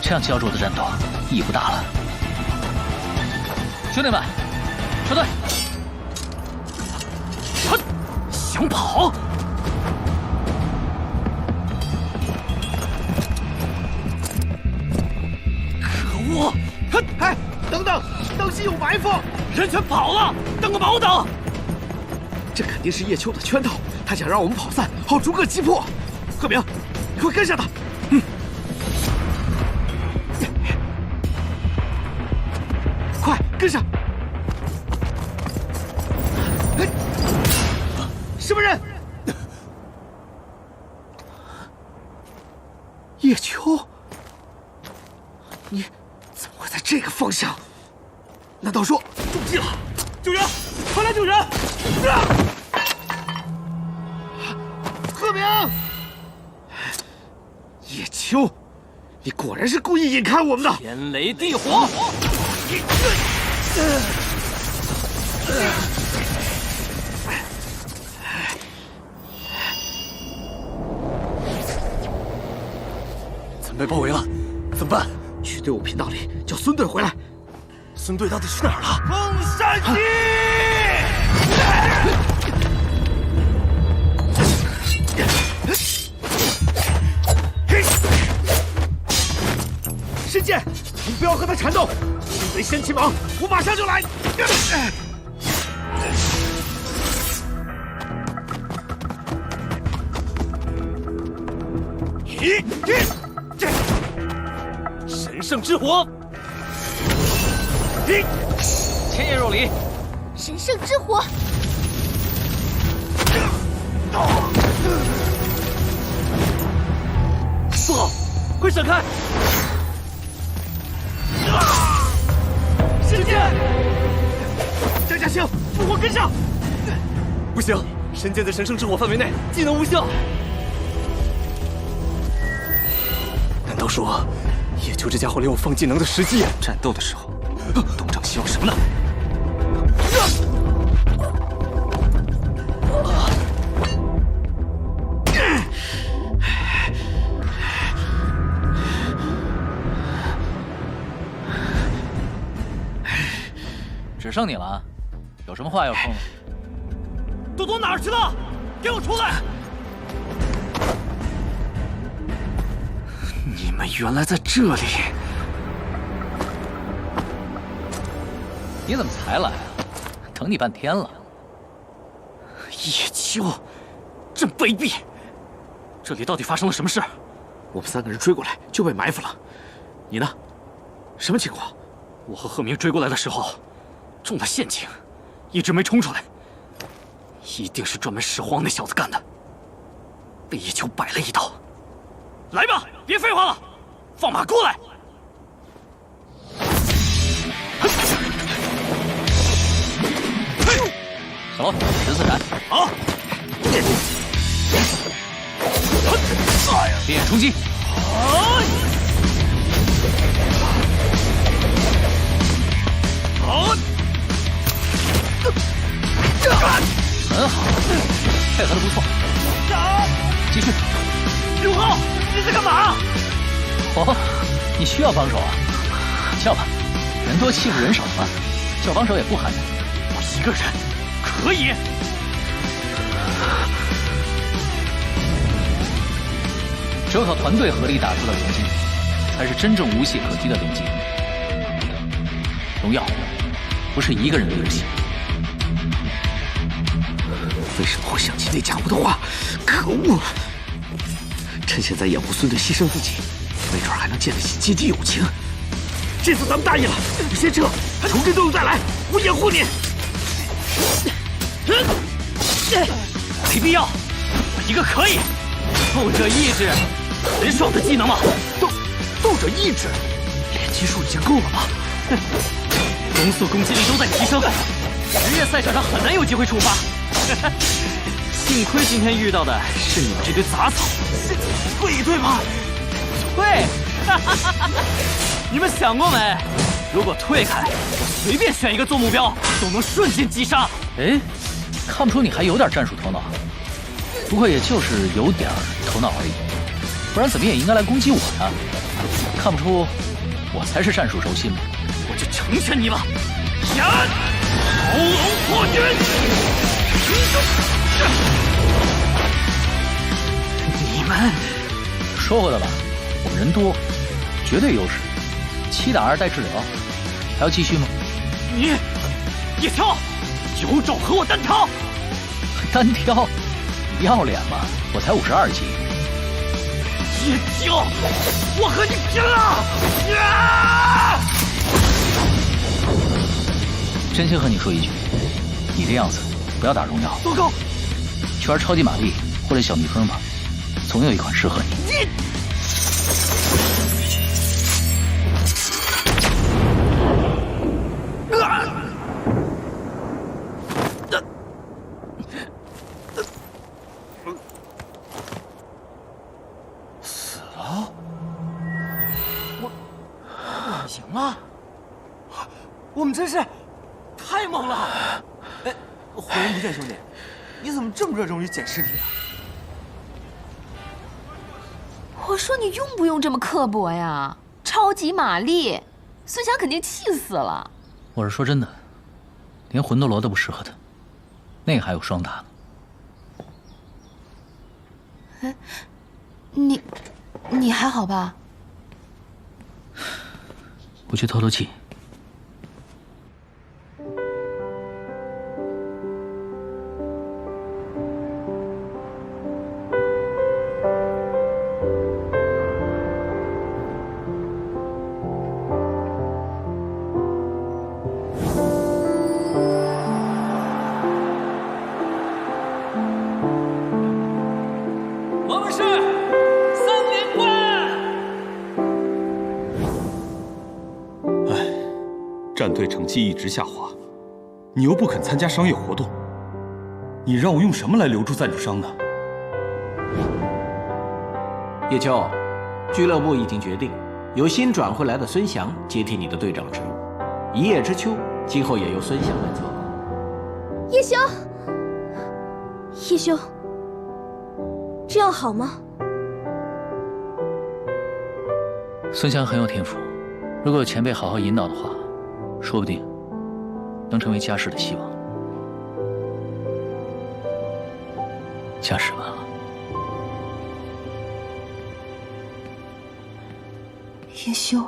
这样胶着的战斗意义不大了。兄弟们，撤退！想跑？可恶！哎，等等，当心有埋伏！人全跑了，等个毛等！这肯定是叶秋的圈套，他想让我们跑散，好逐个击破。贺明，快跟上他！快跟上！什么人？叶秋，你怎么会在这个方向？难道说中计了？救援！快来救援！贺明，叶秋，你果然是故意引开我们的！天雷地火！咱们被包围了，怎么办？去队伍频道里叫孙队回来。孙队到底去哪儿了？封山击！申剑，你不要和他缠斗，孙队先起忙，我马上就来。神圣之火！千叶若离，神圣之火！不好，快闪开！申剑，张家兴，复活跟上！不行，神剑在神圣之火范围内，技能无效。难道说，叶秋这家伙连我放技能的时机？战斗的时候，东张西望什么呢？只剩你了，有什么话要说吗？都躲哪儿去了？给我出来！你们原来在这里！你怎么才来啊？等你半天了。叶秋，真卑鄙！这里到底发生了什么事？我们3个人追过来就被埋伏了。你呢？什么情况？我和贺明追过来的时候，中了陷阱，一直没冲出来。一定是专门拾荒那小子干的，被叶秋摆了一道。来吧，别废话了，放马过来！走，14斩。好。烈焰冲击。很好，配合的不错。继续。刘浩，你在干嘛？哦，你需要帮手啊？叫吧，人多欺负人少嘛，叫帮手也不寒碜。我一个人可以。只有靠团队合力打出的联机，才是真正无懈可击的联机。荣耀不是一个人的游戏。为什么会想起那家伙的话？可恶！趁现在掩护孙队牺牲自己，没准还能建立起阶级友情。这次咱们答应了，你先撤，重振队伍再来，我掩护你。没必要，我一个可以。斗者意志，很爽的技能吗？斗者意志，连击数已经够了吧？攻速、攻击力都在提升，职业赛场上很难有机会触发。幸亏今天遇到的是你们这堆杂草。退一退吧。退！你们想过没？如果退开，我随便选一个做目标，都能瞬间击杀。哎，看不出你还有点战术头脑，不过也就是有点头脑而已，不然怎么也应该来攻击我呀？看不出我才是战术轴心吗？我就成全你了。呀！牢笼破军！你们说过的吧，我们人多，绝对优势。7打2带治疗，还要继续吗？你，叶秋，9肘和我单挑。单挑？你要脸吗？我才52级。叶秋，我和你拼了！啊！真心和你说一句，你这样子不要打荣耀，糟糕，去玩超级玛丽或者小蜜蜂吧，总有一款适合你。死了？我赢了？我们真是太猛了！哎，火云不见兄弟，你怎么这么热衷于捡尸体啊？我说你用不用这么刻薄呀？超级玛丽，孙翔肯定气死了。我是说真的，连魂斗罗都不适合他，那个还有双打呢。你还好吧？我去透透气。战队成绩一直下滑，你又不肯参加商业活动，你让我用什么来留住赞助商呢？叶秋，俱乐部已经决定，由新转回来的孙翔接替你的队长职务，一叶知秋今后也由孙翔来操控。叶修，叶修，这样好吗？孙翔很有天赋，如果有前辈好好引导的话，说不定能成为家世的希望。家世完了，叶修。